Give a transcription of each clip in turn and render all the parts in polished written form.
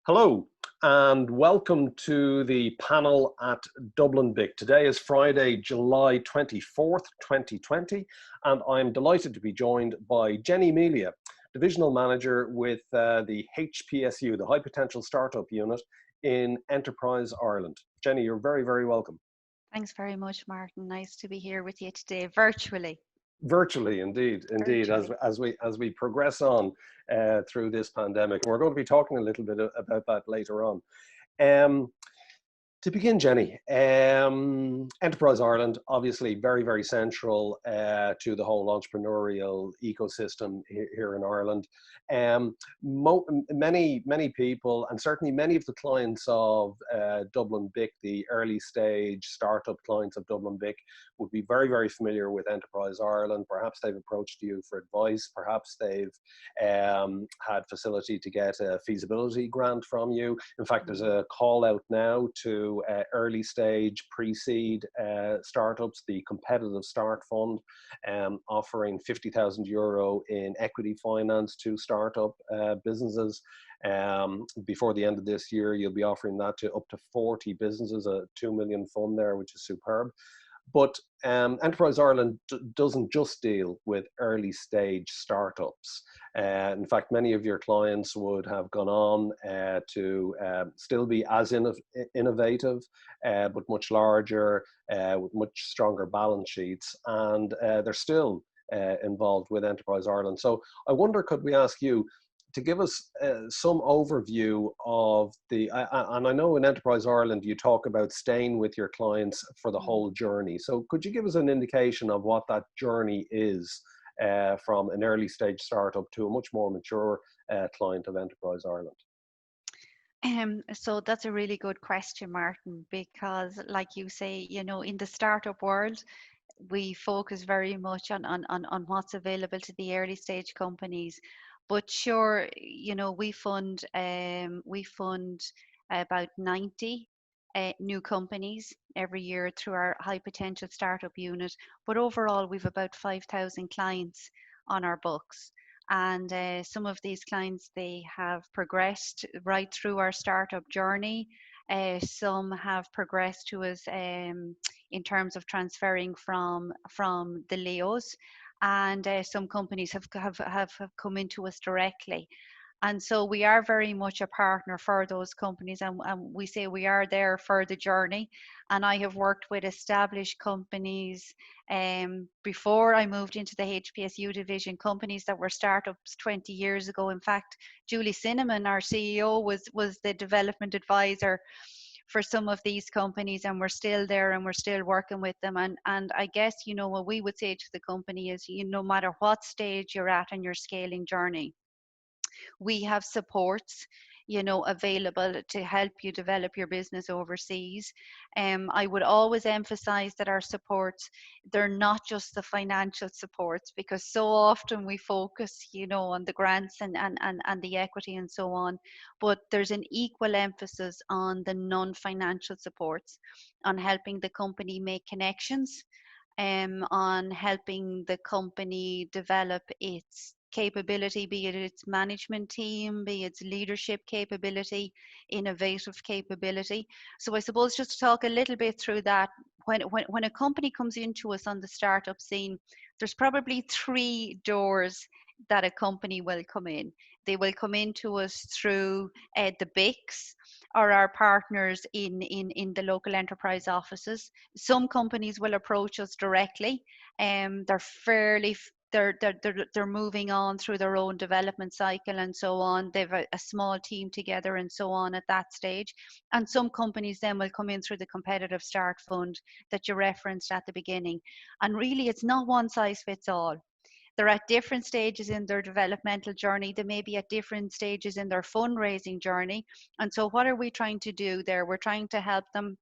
Hello and welcome to the panel at Dublin BIC. Today is Friday, July 24th, 2020, and I'm delighted to be joined by Jenny Melia, Divisional Manager with the HPSU, the High Potential Startup Unit in Enterprise Ireland. Jenny, you're very, very welcome. Thanks very much, Martin. Nice to be here with you today, virtually. Virtually, indeed. Virtually. As we progress on through this pandemic, we're going to be talking a little bit about that later on. To begin, Jenny, Enterprise Ireland, obviously very, very central to the whole entrepreneurial ecosystem here in Ireland. Many people, and certainly many of the clients of Dublin BIC, the early stage startup clients of Dublin BIC, would be very, very familiar with Enterprise Ireland. Perhaps they've approached you for advice. Perhaps they've had facility to get a feasibility grant from you. In fact, there's a call out now to early stage pre-seed startups, the Competitive Start Fund, offering €50,000 in equity finance to startup businesses. Before the end of this year, you'll be offering that to up to 40 businesses, a 2 million fund there, which is superb. But Enterprise Ireland doesn't just deal with early stage startups. In fact, many of your clients would have gone on to still be as innovative, but much larger, with much stronger balance sheets, and they're still involved with Enterprise Ireland. So I wonder, could we ask you to give us some overview of and I know in Enterprise Ireland you talk about staying with your clients for the whole journey. So could you give us an indication of what that journey is from an early stage startup to a much more mature client of Enterprise Ireland? So that's a really good question, Martin, because like you say, in the startup world, we focus very much on what's available to the early stage companies. But sure, we fund about 90 new companies every year through our high potential startup unit. But overall, we've about 5,000 clients on our books. And some of these clients, they have progressed right through our startup journey. Some have progressed to us in terms of transferring from the LEOs, and some companies have come into us directly. And so we are very much a partner for those companies, and we say we are there for the journey. And I have worked with established companies before I moved into the HPSU division, companies that were startups 20 years ago. In fact, Julie Cinnamon, our CEO, was the development advisor for some of these companies, and we're still there and we're still working with them. And I guess, what we would say to the company is, no matter what stage you're at in your scaling journey, we have supports available to help you develop your business overseas. I would always emphasize that our supports, they're not just the financial supports, because so often we focus on the grants and the equity and so on, but there's an equal emphasis on the non-financial supports, on helping the company make connections, on helping the company develop its capability, be it its management team, be its leadership capability, innovative capability. So I suppose just to talk a little bit through that, when a company comes into us on the startup scene, there's probably 3 doors that a company will come in. They will come into us through the BICs or our partners in the local enterprise offices. Some companies will approach us directly. They're fairly they're moving on through their own development cycle and so on. They've a small team together and so on at that stage. And some companies then will come in through the Competitive Start Fund that you referenced at the beginning. And really, it's not one size fits all. They're at different stages in their developmental journey. They may be at different stages in their fundraising journey. And so what are we trying to do there? We're trying to help them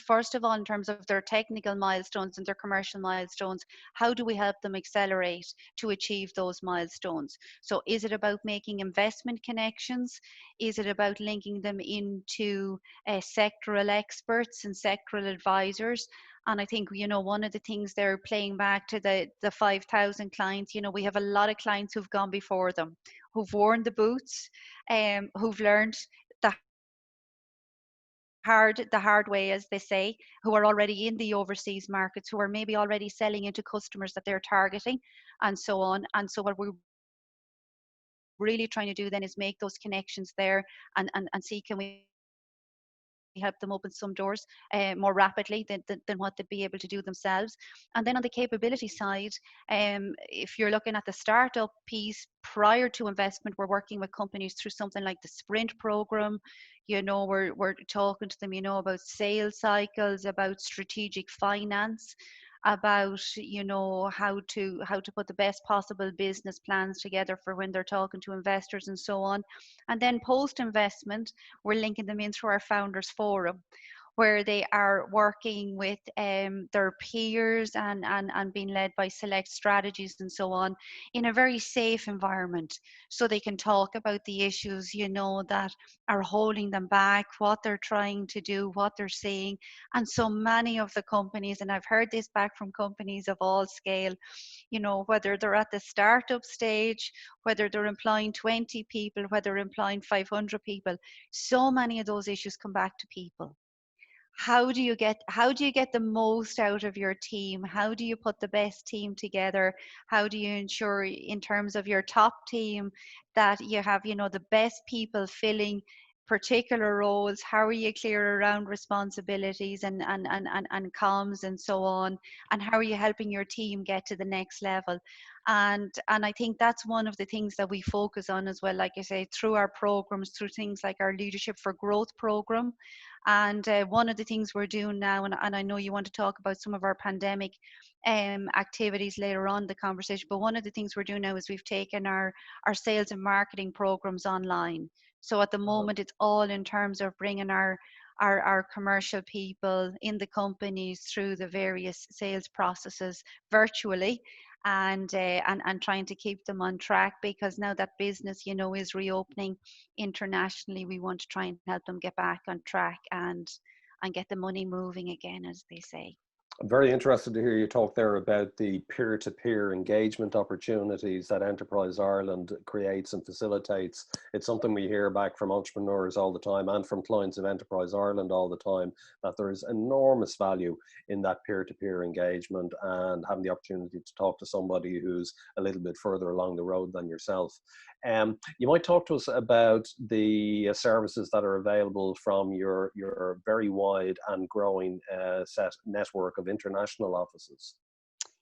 first of all, in terms of their technical milestones and their commercial milestones. How do we help them accelerate to achieve those milestones? So is it about making investment connections? Is it about linking them into sectoral experts and sectoral advisors? And I think, one of the things they're playing back to the 5,000 clients, we have a lot of clients who've gone before them, who've worn the boots, who've learned the hard way, as they say, who are already in the overseas markets, who are maybe already selling into customers that they're targeting, and so on. And so what we're really trying to do then is make those connections there, and see, can we help them open some doors more rapidly than what they'd be able to do themselves. And then on the capability side, if you're looking at the startup piece, prior to investment, we're working with companies through something like the Sprint program. We're talking to them, about sales cycles, about strategic finance, about how to put the best possible business plans together for when they're talking to investors and so on. And then post investment, we're linking them in through our founders forum, where they are working with their peers, and being led by select strategies and so on, in a very safe environment, so they can talk about the issues that are holding them back, what they're trying to do, what they're seeing. And so many of the companies, and I've heard this back from companies of all scale, whether they're at the startup stage, whether they're employing 20 people, whether they're employing 500 people, so many of those issues come back to people. How do you get the most out of your team? How do you put the best team together? How do you ensure, in terms of your top team, that you have the best people filling particular roles? How are you clear around responsibilities and comms and so on? And how are you helping your team get to the next level? And I think that's one of the things that we focus on as well, like I say, through our programs, through things like our Leadership for Growth program. And one of the things we're doing now, and I know you want to talk about some of our pandemic activities later on in the conversation, but one of the things we're doing now is we've taken our sales and marketing programs online. So at the moment, it's all in terms of bringing our commercial people in the companies through the various sales processes virtually, and trying to keep them on track, because now that business is reopening internationally, we want to try and help them get back on track and get the money moving again, as they say. I'm very interested to hear you talk there about the peer-to-peer engagement opportunities that Enterprise Ireland creates and facilitates. It's something we hear back from entrepreneurs all the time, and from clients of Enterprise Ireland all the time, that there is enormous value in that peer-to-peer engagement and having the opportunity to talk to somebody who's a little bit further along the road than yourself. You might talk to us about the services that are available from your very wide and growing set network of international offices.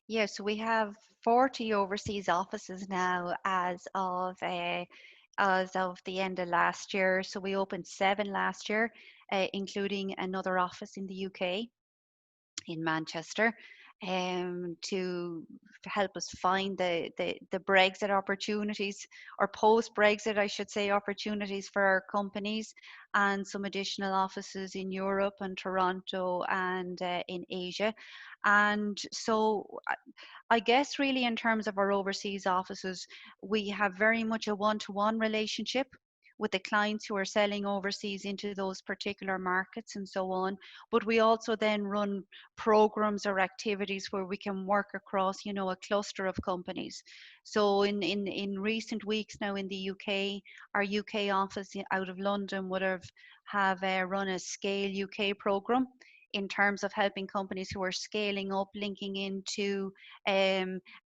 Yeah, so we have 40 overseas offices now as of the end of last year. So we opened 7 last year, including another office in the UK, in Manchester, to help us find the Brexit opportunities, or post-Brexit, I should say, opportunities for our companies, and some additional offices in Europe and Toronto, and in Asia. And so I guess really, in terms of our overseas offices, we have very much a one-to-one relationship with the clients who are selling overseas into those particular markets and so on. But we also then run programs or activities where we can work across, a cluster of companies. So in recent weeks now in the UK, our UK office out of London would have run a Scale UK program, in terms of helping companies who are scaling up, linking into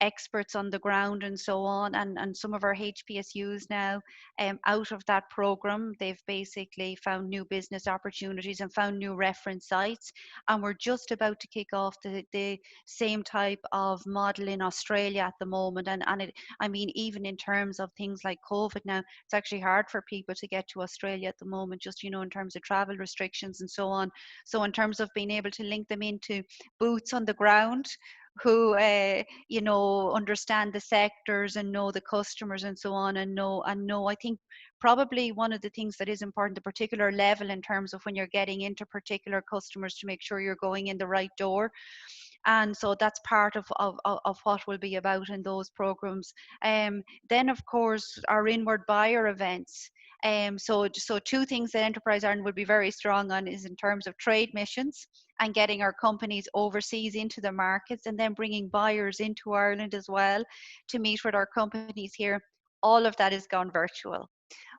experts on the ground and so on. And some of our HPSUs now, out of that program, they've basically found new business opportunities and found new reference sites. And we're just about to kick off the same type of model in Australia at the moment. I mean, even in terms of things like COVID now, it's actually hard for people to get to Australia at the moment, just, in terms of travel restrictions and so on. So in terms of being able to link them into boots on the ground, who understand the sectors and know the customers and so on, and know I think probably one of the things that is important, the particular level in terms of when you're getting into particular customers, to make sure you're going in the right door. And so that's part of what we'll be about in those programs. Then of course our inward buyer events. So two things that Enterprise Ireland would be very strong on is in terms of trade missions and getting our companies overseas into the markets, and then bringing buyers into Ireland as well to meet with our companies here. All of that is gone virtual,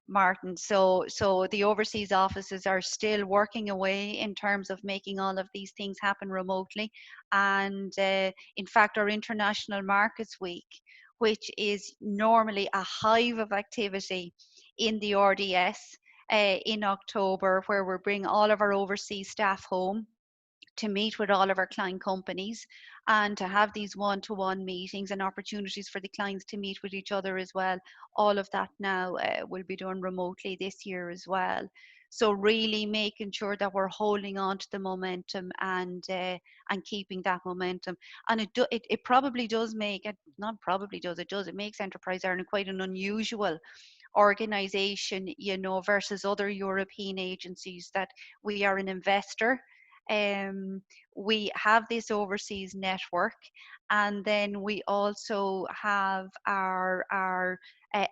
Martin. So the overseas offices are still working away in terms of making all of these things happen remotely. And in fact, our International Markets Week, which is normally a hive of activity in the RDS in October, where we bring all of our overseas staff home to meet with all of our client companies and to have these one-to-one meetings and opportunities for the clients to meet with each other as well. All of that now will be done remotely this year as well. So really making sure that we're holding on to the momentum and keeping that momentum. And it probably does make it, not probably does, it does, it makes Enterprise Ireland quite an unusual organization, you know, versus other European agencies, that we are an investor. um, we have this overseas network, and then we also have our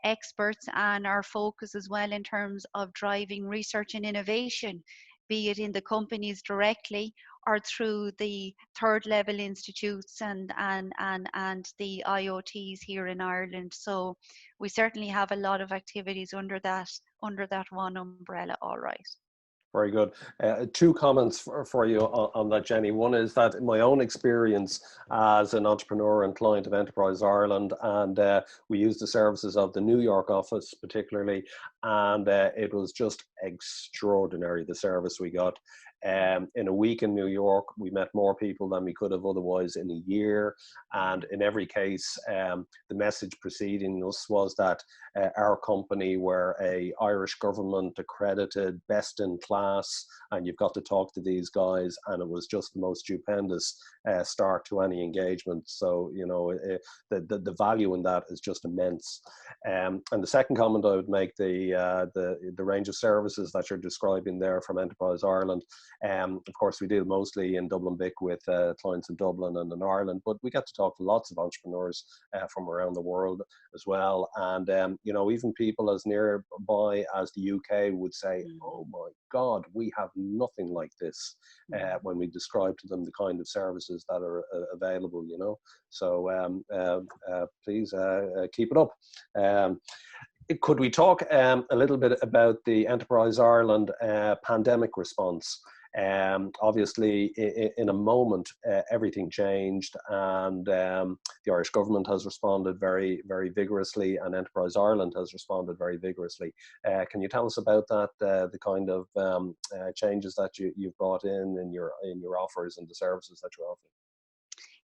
experts and our focus as well in terms of driving research and innovation, be it in the companies directly or through the third level institutes and the IoTs here in Ireland. So we certainly have a lot of activities under that one umbrella. All right. Very good. Two comments for you on that, Jenny. One is that in my own experience as an entrepreneur and client of Enterprise Ireland, and we used the services of the New York office particularly, and it was just extraordinary, the service we got. In a week in New York, we met more people than we could have otherwise in a year. And in every case, the message preceding us was that our company were a Irish government accredited, best in class, and you've got to talk to these guys. And it was just the most stupendous start to any engagement. So, you know, the value in that is just immense. And the second comment I would make, the range of services that you're describing there from Enterprise Ireland. Of course, we deal mostly in Dublin BIC with clients in Dublin and in Ireland, but we get to talk to lots of entrepreneurs from around the world as well. And, you know, even people as nearby as the UK would say, oh my God, we have nothing like this, when we describe to them the kind of services that are available, you know. So please keep it up. Could we talk a little bit about the Enterprise Ireland pandemic response? Obviously, in a moment, everything changed, and the Irish government has responded very, very vigorously, and Enterprise Ireland has responded very vigorously. Can you tell us about that, the kind of changes that you've brought in your offers and the services that you're offering?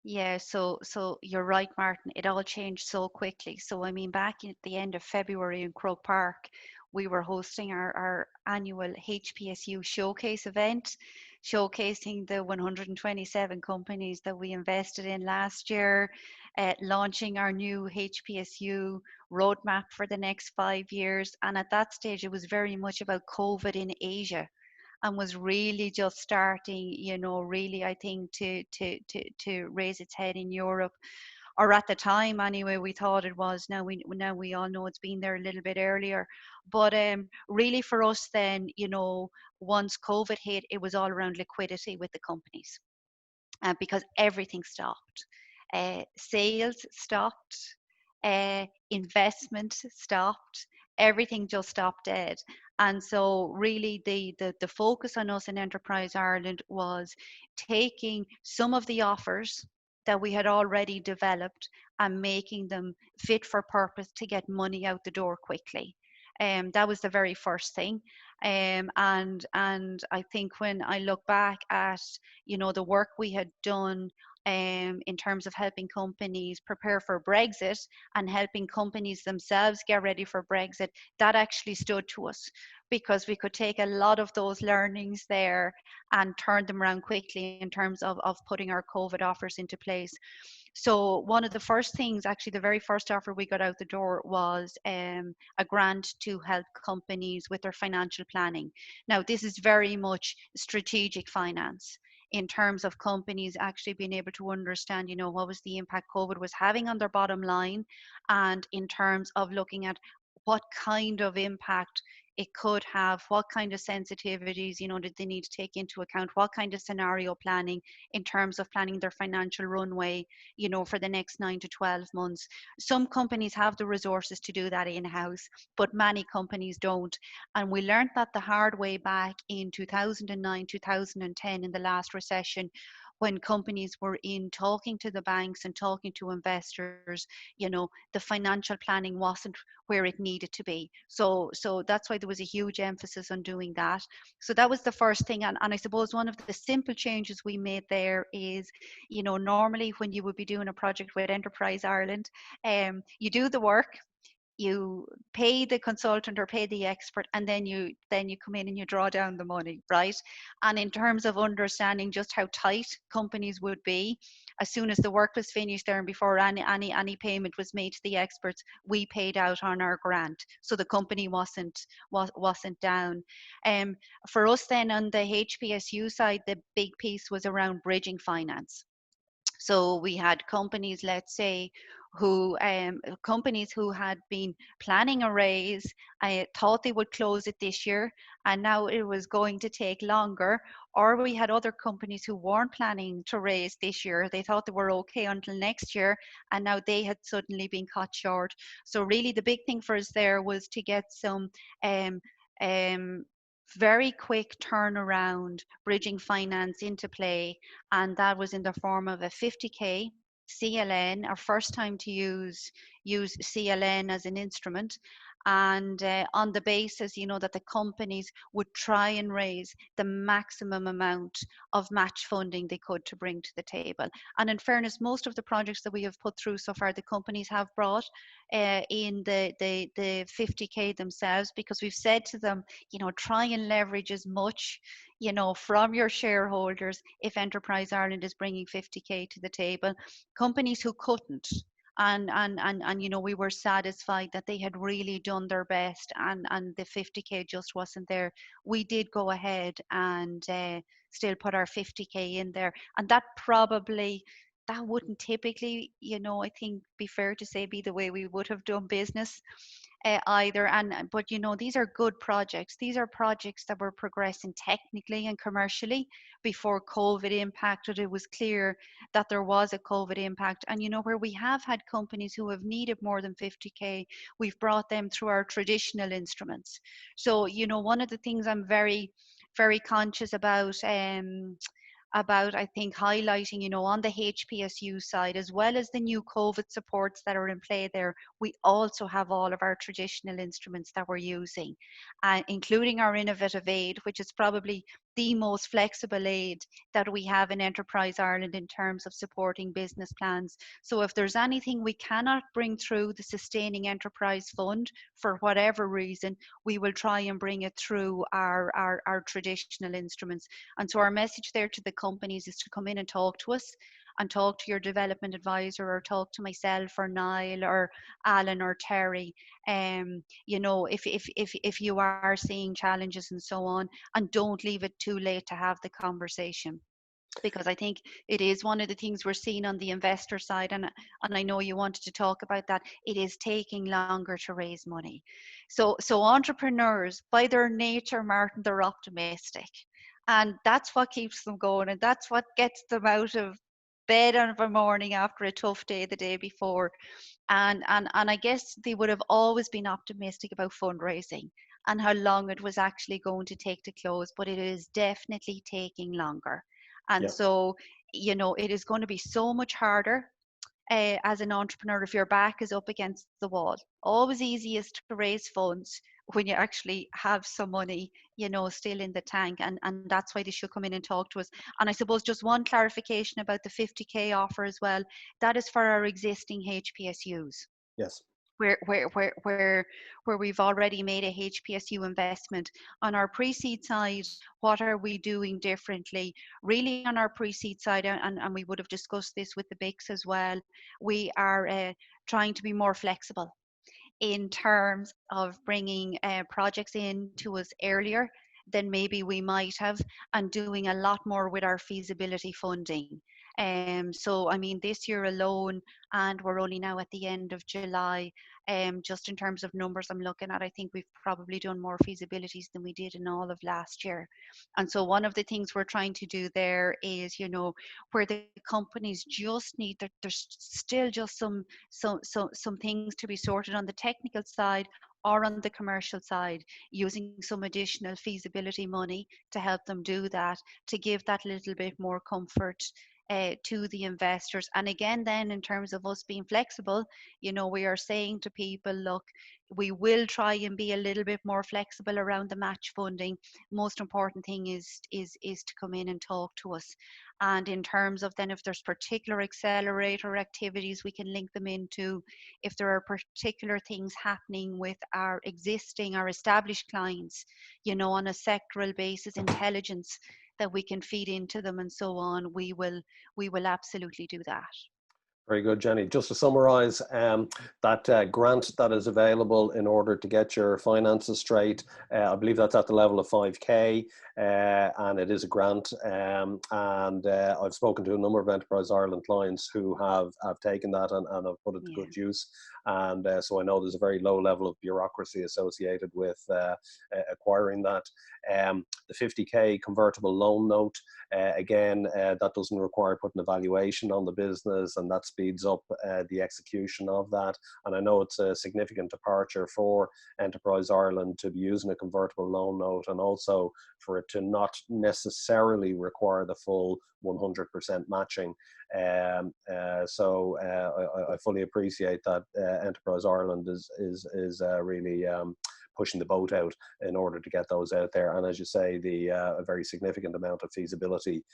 Yeah, so you're right, Martin. It all changed so quickly. So I mean, back at the end of February in Croke Park, we were hosting our annual HPSU showcase event, showcasing the 127 companies that we invested in last year, launching our new HPSU roadmap for the next 5 years. And at that stage, it was very much about COVID in Asia, and was really just starting, you know, really, I think, to raise its head in Europe. Or at the time anyway, we thought it was. Now we all know it's been there a little bit earlier. But really for us then, you know, once COVID hit, it was all around liquidity with the companies, because everything stopped. Sales stopped, investment stopped, everything just stopped dead. And so really the focus on us in Enterprise Ireland was taking some of the offers that we had already developed and making them fit for purpose to get money out the door quickly. That was the very first thing. And I think when I look back at, you know, the work we had done in terms of helping companies prepare for Brexit and helping companies themselves get ready for Brexit, that actually stood to us, because we could take a lot of those learnings there and turn them around quickly in terms of putting our COVID offers into place. So one of the first things, actually the very first offer we got out the door, was a grant to help companies with their financial planning. Now, this is very much strategic finance in terms of companies actually being able to understand, you know, what was the impact COVID was having on their bottom line, and in terms of looking at what kind of impact it could have, what kind of sensitivities, did they need to take into account, what kind of scenario planning in terms of planning their financial runway, for the next 9 to 12 months. Some companies have the resources to do that in-house, but many companies don't. And we learned that the hard way back in 2009, 2010, in the last recession, when companies were in talking to the banks and talking to investors, the financial planning wasn't where it needed to be. So that's why there was a huge emphasis on doing that. So that was the first thing. And I suppose one of the simple changes we made there is, normally when you would be doing a project with Enterprise Ireland, you do the work, you pay the consultant or pay the expert, and then you come in and you draw down the money, right? And in terms of understanding just how tight companies would be, as soon as the work was finished there and before any payment was made to the experts, we paid out on our grant, so the company wasn't down. For us then on the HPSU side, the big piece was around bridging finance. So we had companies, let's say, companies who had been planning a raise. I thought they would close it this year, and now it was going to take longer. Or we had other companies who weren't planning to raise this year. They thought they were okay until next year, and now they had suddenly been cut short. So really, the big thing for us there was to get some um, um, very quick turnaround bridging finance into play, and that was in the form of a 50k CLN, our first time to use CLN as an instrument, and on the basis, that the companies would try and raise the maximum amount of match funding they could to bring to the table. And in fairness, most of the projects that we have put through so far, the companies have brought in the 50k themselves, because we've said to them, try and leverage as much, from your shareholders if Enterprise Ireland is bringing 50k to the table. Companies who couldn't, and we were satisfied that they had really done their best, and the 50k just wasn't there, we did go ahead and still put our 50k in there. And that wouldn't typically, I think, be fair to say, be the way we would have done business either. But these are good projects. These are projects that were progressing technically and commercially before COVID impacted. It was clear that there was a COVID impact, and where we have had companies who have needed more than 50k, we've brought them through our traditional instruments. So one of the things I'm very, very conscious about, I think, highlighting, on the HPSU side, as well as the new COVID supports that are in play there, we also have all of our traditional instruments that we're using, including our innovative aid, which is probably the most flexible aid that we have in Enterprise Ireland in terms of supporting business plans. So if there's anything we cannot bring through the Sustaining Enterprise Fund for whatever reason, we will try and bring it through our traditional instruments. And so our message there to the companies is to come in and talk to us, and talk to your development advisor, or talk to myself or Niall or Alan or Terry, if you are seeing challenges and so on, and don't leave it too late to have the conversation. Because I think it is one of the things we're seeing on the investor side, and I know you wanted to talk about that. It is taking longer to raise money. So entrepreneurs, by their nature, Martin, they're optimistic, and that's what keeps them going, and that's what gets them out of bed on a morning after a tough day the day before. And I guess they would have always been optimistic about fundraising and how long it was actually going to take to close, but it is definitely taking longer. And Yeah. so, it is going to be so much harder as an entrepreneur if your back is up against the wall. Always easiest to raise funds when you actually have some money, still in the tank. And that's why they should come in and talk to us. And I suppose just one clarification about the 50k offer as well. That is for our existing HPSUs. Yes. Where we've already made a HPSU investment. On our pre-seed side, what are we doing differently? Really, on our pre-seed side, and we would have discussed this with the BICs as well, we are trying to be more flexible in terms of bringing projects in to us earlier than maybe we might have, and doing a lot more with our feasibility funding. So I mean, this year alone, and we're only now at the end of July, just in terms of numbers I'm looking at, I think we've probably done more feasibilities than we did in all of last year. And so one of the things we're trying to do there is, where the companies just need, there's still just some things to be sorted on the technical side or on the commercial side, using some additional feasibility money to help them do that, to give that little bit more comfort to the investors. And again, then in terms of us being flexible, we are saying to people, look, we will try and be a little bit more flexible around the match funding. Most important thing is to come in and talk to us. And in terms of then, if there's particular accelerator activities we can link them into, if there are particular things happening with our established clients, on a sectoral basis, intelligence that we can feed into them and so on, we will absolutely do that. Very good, Jenny. Just to summarize, that grant that is available in order to get your finances straight, I believe that's at the level of 5K, and it is a grant. And I've spoken to a number of Enterprise Ireland clients who have taken that and have put it to good use. And so I know there's a very low level of bureaucracy associated with acquiring that. The 50K convertible loan note, again, that doesn't require putting a valuation on the business, and that speeds up the execution of that. And I know it's a significant departure for Enterprise Ireland to be using a convertible loan note, and also for it to not necessarily require the full 100% matching. So I fully appreciate that Enterprise Ireland is really pushing the boat out in order to get those out there. And as you say, a very significant amount of feasibility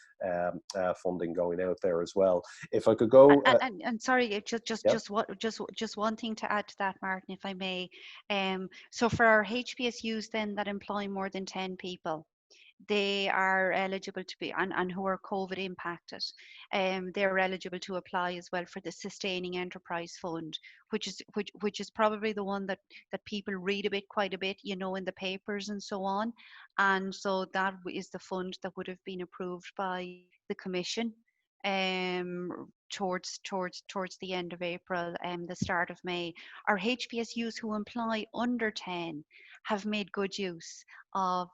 funding going out there as well. If I could go, and sorry, just one thing to add to that, Martin, if I may. So for our HPSUs then that employ more than 10 people, they are eligible to be, and who are COVID impacted, they're eligible to apply as well for the Sustaining Enterprise Fund, which is probably the one that people read quite a bit, in the papers and so on. And so that is the fund that would have been approved by the Commission towards the end of April and the start of May. Our HPSUs who employ under 10 have made good use of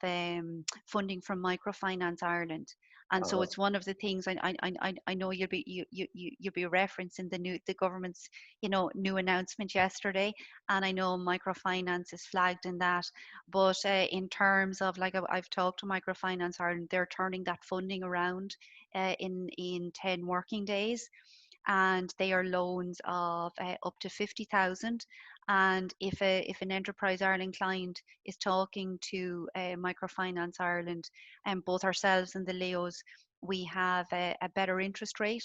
funding from Microfinance Ireland. And so it's one of the things I know you'll be referencing the government's new announcement yesterday, and I know microfinance is flagged in that. But in terms of, like, I've talked to Microfinance Ireland, they're turning that funding around in 10 working days, and they are loans of up to 50,000. And if an Enterprise Ireland client is talking to Microfinance Ireland, and both ourselves and the Leos, we have a better interest rate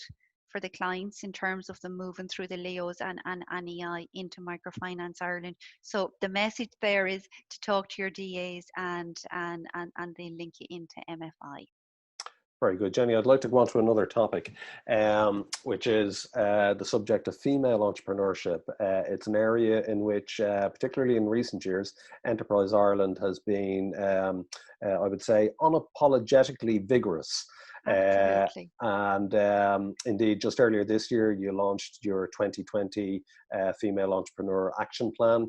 for the clients in terms of them moving through the Leos and EI into Microfinance Ireland. So the message there is to talk to your DAs and they link you into MFI. Very good, Jenny. I'd like to go on to another topic, which is the subject of female entrepreneurship. It's an area in which, particularly in recent years, Enterprise Ireland has been, I would say, unapologetically vigorous. And indeed, just earlier this year, you launched your 2020 Female Entrepreneur Action Plan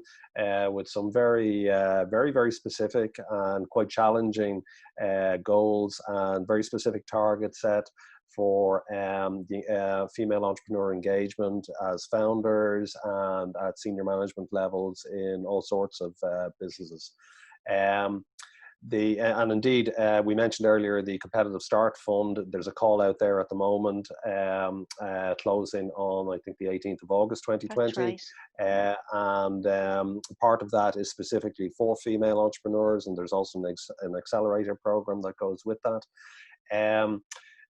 with some very, very specific and quite challenging goals and very specific targets set for the female entrepreneur engagement as founders and at senior management levels in all sorts of businesses. And indeed, we mentioned earlier the Competitive Start Fund. There's a call out there at the moment, closing on, I think, the 18th of August 2020. That's right. And part of that is specifically for female entrepreneurs, and there's also an Accelerator program that goes with that.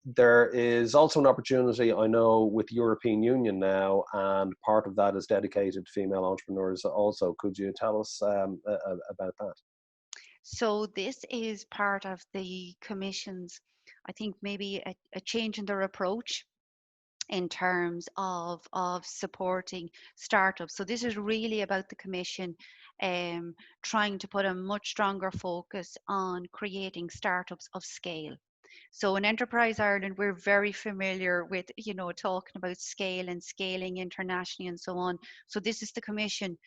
There is also an opportunity, I know, with the European Union now, and part of that is dedicated to female entrepreneurs also. Could you tell us about that? So this is part of the Commission's, I think, maybe a change in their approach in terms of supporting startups. So this is really about the Commission trying to put a much stronger focus on creating startups of scale. So in Enterprise Ireland, we're very familiar with, talking about scale and scaling internationally and so on. So this is the Commission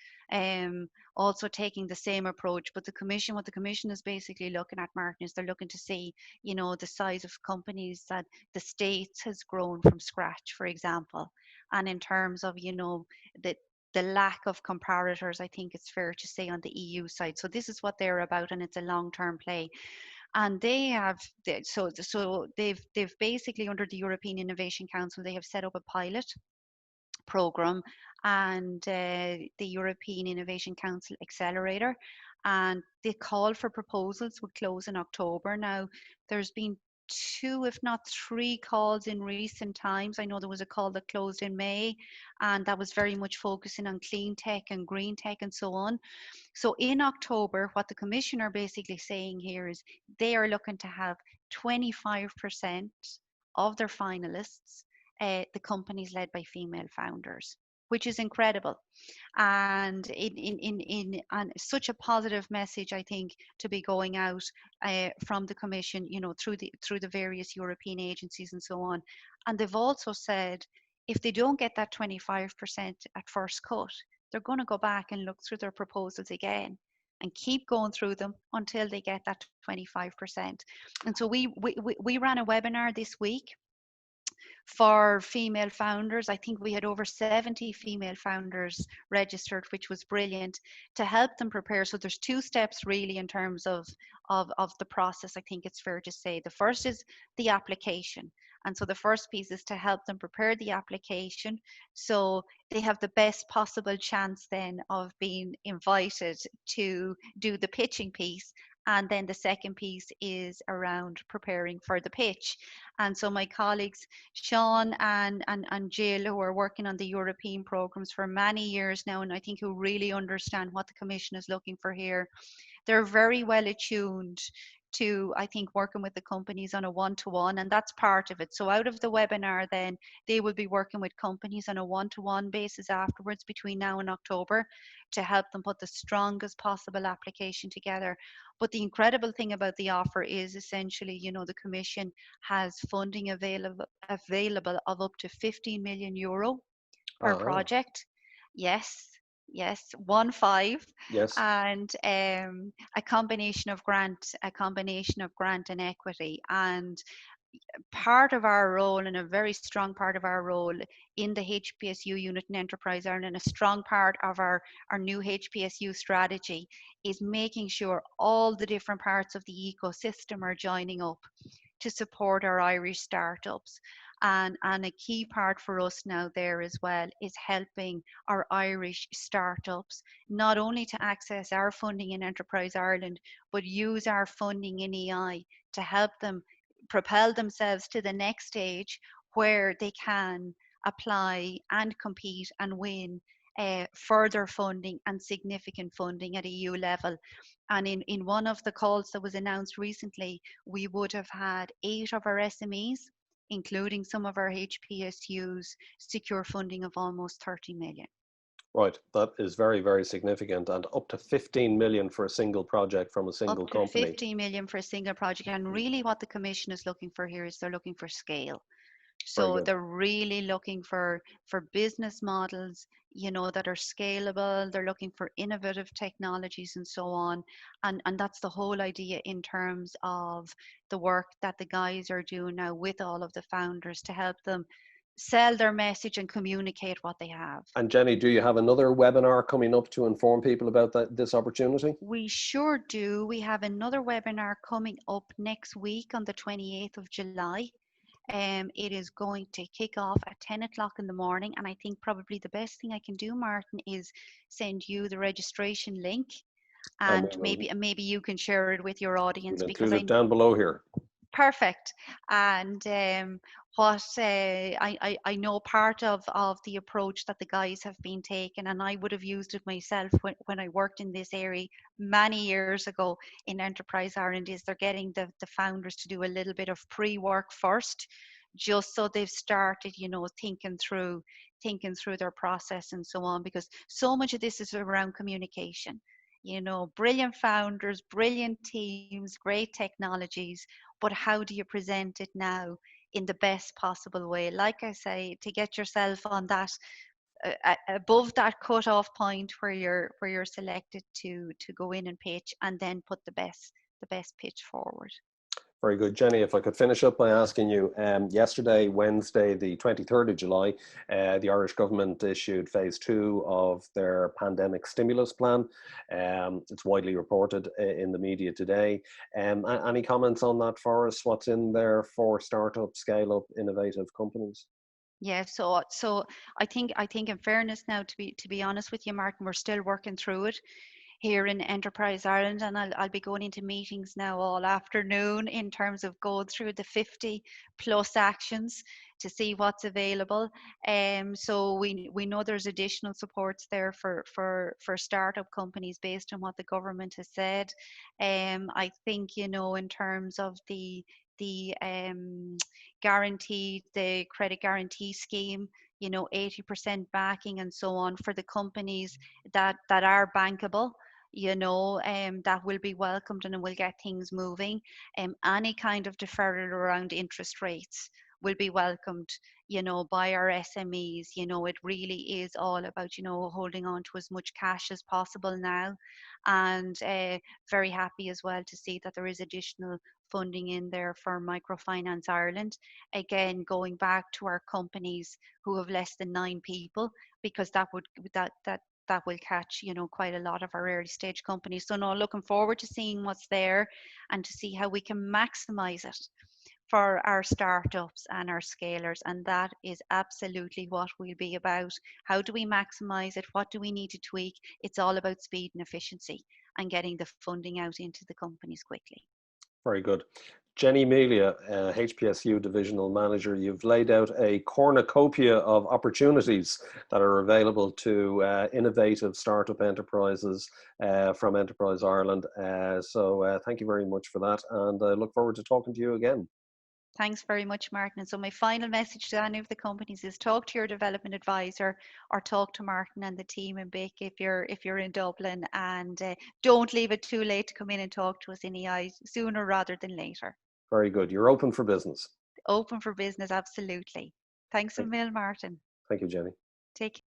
also taking the same approach. But what the Commission is basically looking at, Martin, is they're looking to see, the size of companies that the States has grown from scratch, for example. And in terms of, the lack of comparators, I think it's fair to say, on the EU side. So this is what they're about, and it's a long-term play. And they have, so they've basically, under the European Innovation Council, they have set up a pilot program, and the European Innovation Council Accelerator, and the call for proposals would close in October. Now, there's been two, if not three, calls in recent times. I know there was a call that closed in May, and that was very much focusing on clean tech and green tech and so on. So in October, what the Commission are basically saying here is they are looking to have 25% of their finalists, the companies led by female founders, which is incredible. And and such a positive message, I think, to be going out from the Commission, through the various European agencies and so on. And they've also said, if they don't get that 25% at first cut, they're going to go back and look through their proposals again and keep going through them until they get that 25%. And so we ran a webinar this week for female founders. I think we had over 70 female founders registered, which was brilliant, to help them prepare. So there's two steps really in terms of the process, I think it's fair to say. The first is the application. And so the first piece is to help them prepare the application, so they have the best possible chance then of being invited to do the pitching piece. And then the second piece is around preparing for the pitch. And so my colleagues, Sean and Jill, who are working on the European programs for many years now, and I think who really understand what the Commission is looking for here, they're very well attuned to, I think, working with the companies on a one-to-one, and that's part of it. So out of the webinar, then they will be working with companies on a one-to-one basis afterwards between now and October to help them put the strongest possible application together. But the incredible thing about the offer is essentially, the Commission has funding available of up to 15 million euro per project. Yes, yes, 15. Yes. And a combination of grant and equity. And part of our role, and a very strong part of our role in the HPSU unit in Enterprise Ireland, and a strong part of our new HPSU strategy, is making sure all the different parts of the ecosystem are joining up to support our Irish startups. And a key part for us now there as well is helping our Irish startups not only to access our funding in Enterprise Ireland, but use our funding in EI to help them propel themselves to the next stage, where they can apply and compete and win further funding and significant funding at EU level. And in one of the calls that was announced recently, we would have had 8 of our SMEs, including some of our HPSUs, secure funding of almost 30 million. Right, that is very, very significant, and up to 15 million for a single project from a single company. Up to 15 million for a single project. And really what the Commission is looking for here is they're looking for scale. So they're really looking for business models, that are scalable. They're looking for innovative technologies and so on. And that's the whole idea in terms of the work that the guys are doing now with all of the founders to help them sell their message and communicate what they have. And Jenny, do you have another webinar coming up to inform people about this opportunity? We sure do. We have another webinar coming up next week on the 28th of July. It is going to kick off at 10 o'clock in the morning, and I think probably the best thing I can do, Martin, is send you the registration link, and maybe you can share it with your audience, we'll because include it down below here. Perfect. And what I know part of the approach that the guys have been taking, and I would have used it myself when I worked in this area many years ago in Enterprise Ireland, is they're getting the founders to do a little bit of pre-work first, just so they've started, thinking through their process and so on, because so much of this is around communication. Brilliant founders, brilliant teams, great technologies, but how do you present it now in the best possible way? Like I say, to get yourself on that above that cut-off point where you're selected to go in and pitch, and then put the best pitch forward. Very good. Jenny, if I could finish up by asking you, yesterday, Wednesday, the 23rd of July, the Irish government issued phase 2 of their pandemic stimulus plan. It's widely reported in the media today. Any comments on that for us? What's in there for startup, scale-up, innovative companies? Yeah, so I think in fairness now, to be honest with you, Martin, we're still working through it here in Enterprise Ireland, and I'll be going into meetings now all afternoon in terms of going through the 50 plus actions to see what's available. So we know there's additional supports there for startup companies based on what the government has said. I think, you know, in terms of the guarantee, the credit guarantee scheme, you know, 80% backing and so on for the companies that are bankable, you know, that will be welcomed and will get things moving. Any kind of deferral around interest rates will be welcomed, you know, by our SMEs. You know, it really is all about, you know, holding on to as much cash as possible now. And very happy as well to see that there is additional funding in there for Microfinance Ireland. Again, going back to our companies who have less than 9 people, because that will catch, you know, quite a lot of our early stage companies. So no, looking forward to seeing what's there and to see how we can maximize it for our startups and our scalers. And that is absolutely what we'll be about. How do we maximize it? What do we need to tweak? It's all about speed and efficiency and getting the funding out into the companies quickly. Very good. Jenny Melia, HPSU Divisional Manager, you've laid out a cornucopia of opportunities that are available to innovative startup enterprises from Enterprise Ireland. So thank you very much for that, and I look forward to talking to you again. Thanks very much, Martin. And so my final message to any of the companies is talk to your development advisor or talk to Martin and the team in BIC if you're in Dublin, and don't leave it too late to come in and talk to us in EI, sooner rather than later. Very good. You're open for business. Open for business, absolutely. Thanks a mil, Martin. Thank you, Jenny. Take care.